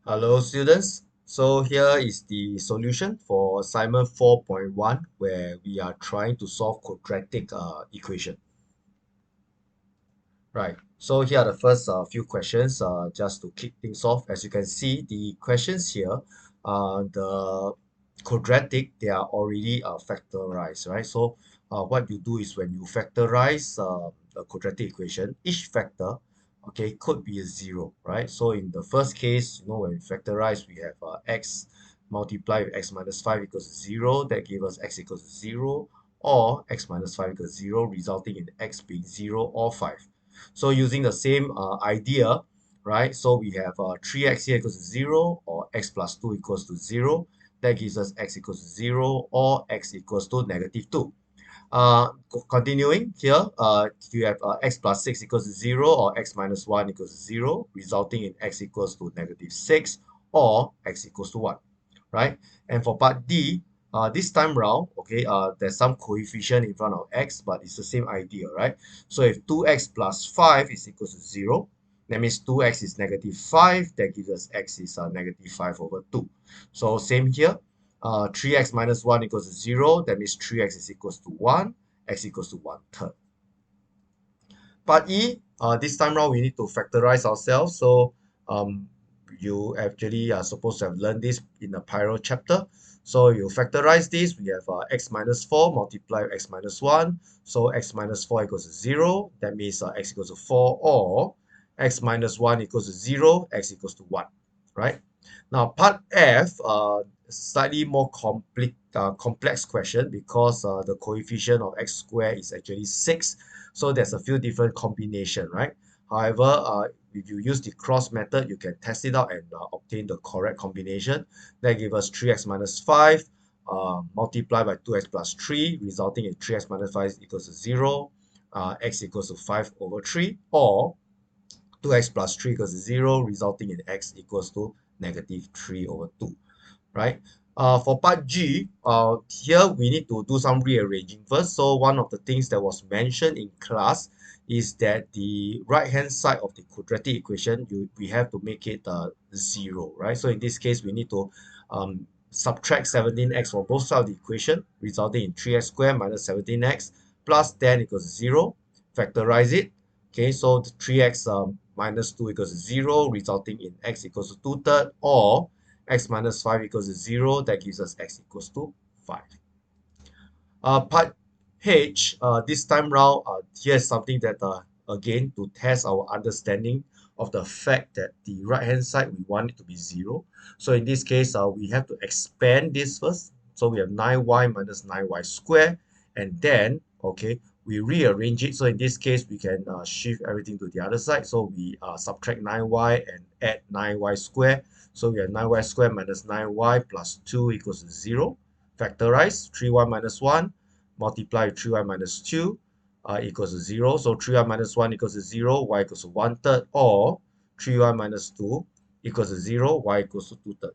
Hello students. So here is the solution for assignment 4.1 where we are trying to solve quadratic equation. Right. So here are the first few questions just to kick things off. As you can see, the questions here, the quadratic, they are already factorized, right? So what you do is when you factorize the quadratic equation, each factor, okay, could be a zero, right? So in the first case, when we factorize, we have x multiplied with x minus 5 equals 0. That gives us x equals 0, or x minus 5 equals 0, resulting in x being 0 or 5. So using the same idea, right? So we have 3x here equals to 0, or x plus 2 equals to 0. That gives us x equals to 0, or x equals to negative 2. Continuing here, you have x plus 6 equals to 0, or x minus 1 equals to 0, resulting in x equals to negative 6, or x equals to 1, right? And for part D, this time round, okay, there's some coefficient in front of x, but it's the same idea, right? So if 2x plus 5 is equal to 0, that means 2x is negative 5, that gives us x is negative 5 over 2. So same here, 3x minus 1 equals to 0, that means 3x is equals to 1, x equals to 1/3. Part E, this time round we need to factorize ourselves. So you actually are supposed to have learned this in the Pyro chapter. So you factorize this, we have x minus 4 multiplied with x minus 1. So x minus 4 equals to 0. That means x equals to 4, or x minus 1 equals to 0, x equals to 1, right? Now part F, slightly more complex question because the coefficient of x squared is actually 6. So there's a few different combination, right? However, if you use the cross method, you can test it out and obtain the correct combination. That gives us 3x minus 5 multiplied by 2x plus 3, resulting in 3x minus 5 equals to 0, x equals to 5 over 3, or 2x plus 3 equals to 0, resulting in x equals to negative 3 over 2, right? For part G, here we need to do some rearranging first. So one of the things that was mentioned in class is that the right hand side of the quadratic equation, we have to make it 0, right? So in this case, we need to subtract 17x from both sides of the equation, resulting in 3x squared minus 17x plus 10 equals 0. Factorize it. Okay, so 3x minus 2 equals 0, resulting in x equals to 2/3, or x minus 5 equals to 0. That gives us x equals to 5. Part H, this time round, here's something that, again, to test our understanding of the fact that the right hand side, we want it to be 0. So in this case, we have to expand this first. So we have 9y minus 9y squared, and then, okay, we rearrange it. So in this case, we can shift everything to the other side. So we subtract 9y and add 9y squared. So we have 9y squared minus 9y plus 2 equals to 0. Factorize 3y minus 1 multiply with 3y minus 2 equals to 0. So 3y minus 1 equals to 0, y equals to 1/3, or 3y minus 2 equals to 0, y equals to 2/3.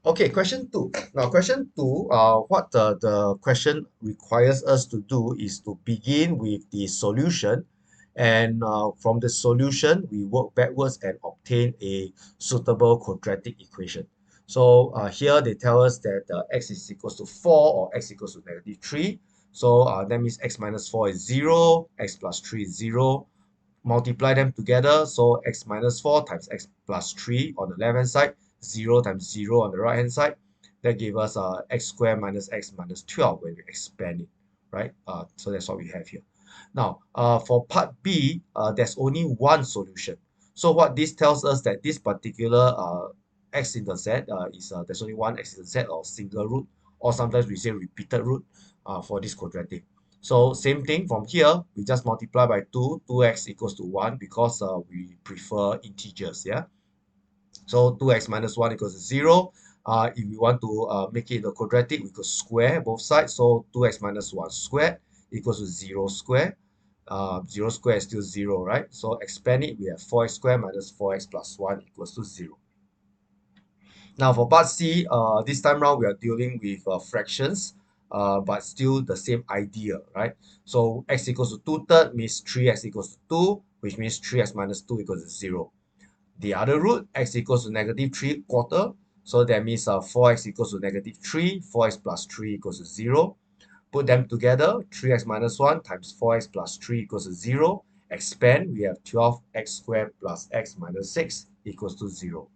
Okay, question 2. Now, question 2, what the question requires us to do is to begin with the solution. And from the solution, we work backwards and obtain a suitable quadratic equation. So here they tell us that x is equals to 4, or x equals to negative 3. So that means x minus 4 is 0, x plus 3 is 0. Multiply them together. So x minus 4 times x plus 3 on the left hand side, 0 times 0 on the right hand side. That gives us x squared minus x minus 12 when we expand it, right? So that's what we have here. Now, for part B, there's only one solution. So what this tells us that this particular x-intercept is there's only one x-intercept, or single root, or sometimes we say repeated root for this quadratic. So same thing from here, we just multiply by 2, 2x equals to 1 because we prefer integers, yeah? So 2x minus 1 equals to 0. If we want to make it a quadratic, we could square both sides. So 2x minus 1 squared equals to 0 squared. 0 squared is still 0, right? So expand it, we have 4x squared minus 4x plus 1 equals to 0. Now for part C, this time round we are dealing with fractions, but still the same idea, right? So x equals to 2/3 means 3x equals to 2, which means 3x minus 2 equals to 0. the other root, x equals to negative 3 quarter. So that means 4x equals to negative 3, 4x plus 3 equals to 0. Put them together, 3x minus 1 times 4x plus 3 equals to 0. Expand, we have 12x squared plus x minus 6 equals to 0.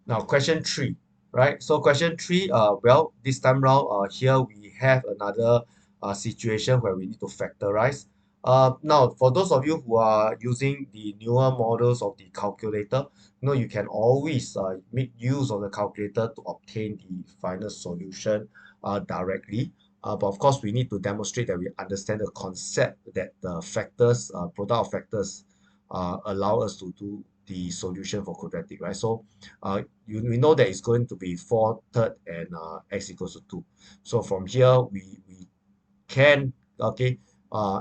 Now, question 3, right? So question 3, well, this time round, here we have another situation where we need to factorize. Now, for those of you who are using the newer models of the calculator, you can always make use of the calculator to obtain the final solution directly. But of course, we need to demonstrate that we understand the concept that the factors, product of factors, allow us to do the solution for quadratic, right? So we know that it's going to be 4 third and x equals to 2. So from here, we can, okay,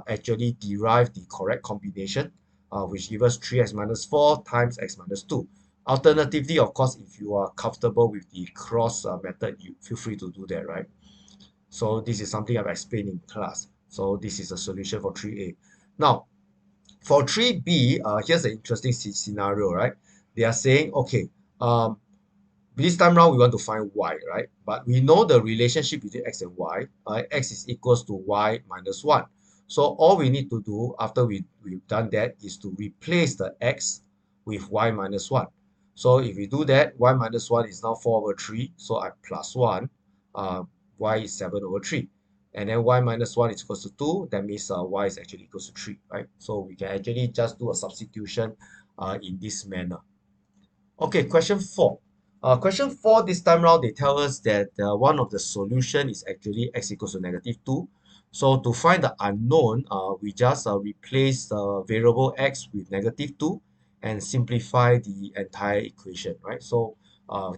actually derive the correct combination, which gives us 3x minus 4 times x minus 2. Alternatively, of course, if you are comfortable with the cross method, you feel free to do that, right? So this is something I've explained in class. So this is a solution for 3a. Now, for 3b, here's an interesting scenario, right? They are saying, okay, um, this time round we want to find y, right? But we know the relationship between x and y, right? X is equals to y minus 1. So all we need to do after we've done that is to replace the x with y minus 1. So if we do that, y minus 1 is now 4 over 3. So I plus 1, uh, y is 7 over 3. And then y minus 1 is equals to 2. That means y is actually equals to 3, right? So we can actually just do a substitution in this manner. Okay, question 4. Question 4, this time round, they tell us that one of the solution is actually x equals to negative 2. So to find the unknown, we just replace the variable x with negative 2 and simplify the entire equation, right? So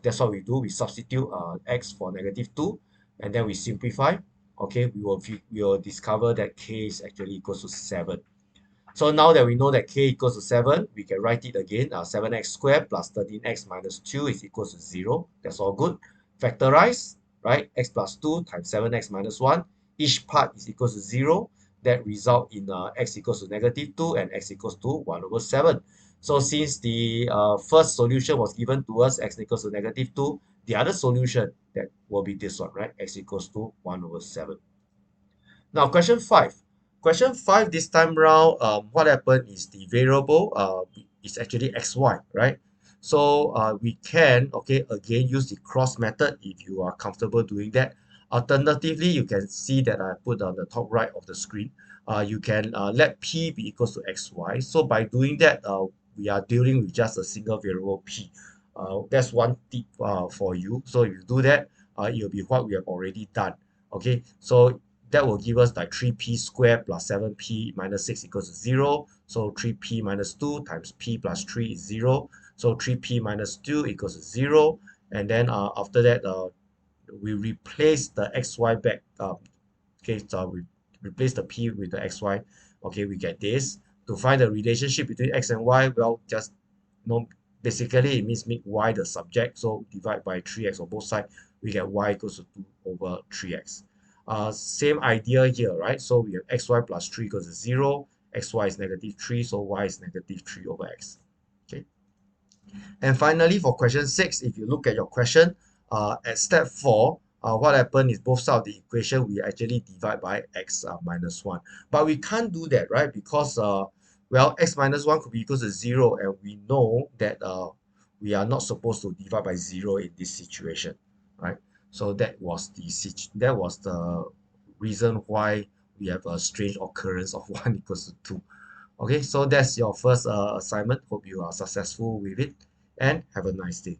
that's what we do. We substitute x for negative 2 and then we simplify. Okay, we will discover that k is actually equals to 7. So now that we know that k equals to 7, we can write it again. 7x squared plus 13x minus 2 is equals to 0. That's all good. Factorize, right? X plus 2 times 7x minus 1. Each part is equals to 0. That result in x equals to negative 2 and x equals to 1 over 7. So since the first solution was given to us, x equals to negative 2, the other solution that will be this one, right? X equals to 1 over 7. Now, question 5. Question 5 this time round, what happened is the variable is actually xy, right? So we can, okay, again, use the cross method if you are comfortable doing that. Alternatively, you can see that I put on the top right of the screen. You can let p be equals to xy. So by doing that, we are dealing with just a single variable p. That's one tip for you. So if you do that, it will be what we have already done. Okay, so that will give us like 3p squared plus 7p minus 6 equals to 0. So 3p minus 2 times p plus 3 is 0. So 3p minus 2 equals to 0. And then after that, we replace the xy back. Okay, so we replace the p with the xy. Okay, we get this. To find the relationship between x and y, well, just basically it means make y the subject. So divide by 3x on both sides, we get y equals to 2 over 3x. Same idea here, right? So we have xy plus 3 equals to 0. Xy is negative 3, so y is negative 3 over x. Okay. And finally, for question 6, if you look at your question, at step 4, what happened is both sides of the equation, we actually divide by x minus 1. But we can't do that, right? Because, well, x minus 1 could be equal to 0, and we know that we are not supposed to divide by 0 in this situation, right? So that was the reason why we have a strange occurrence of 1 equals to 2. Okay, so that's your first assignment. Hope you are successful with it and have a nice day.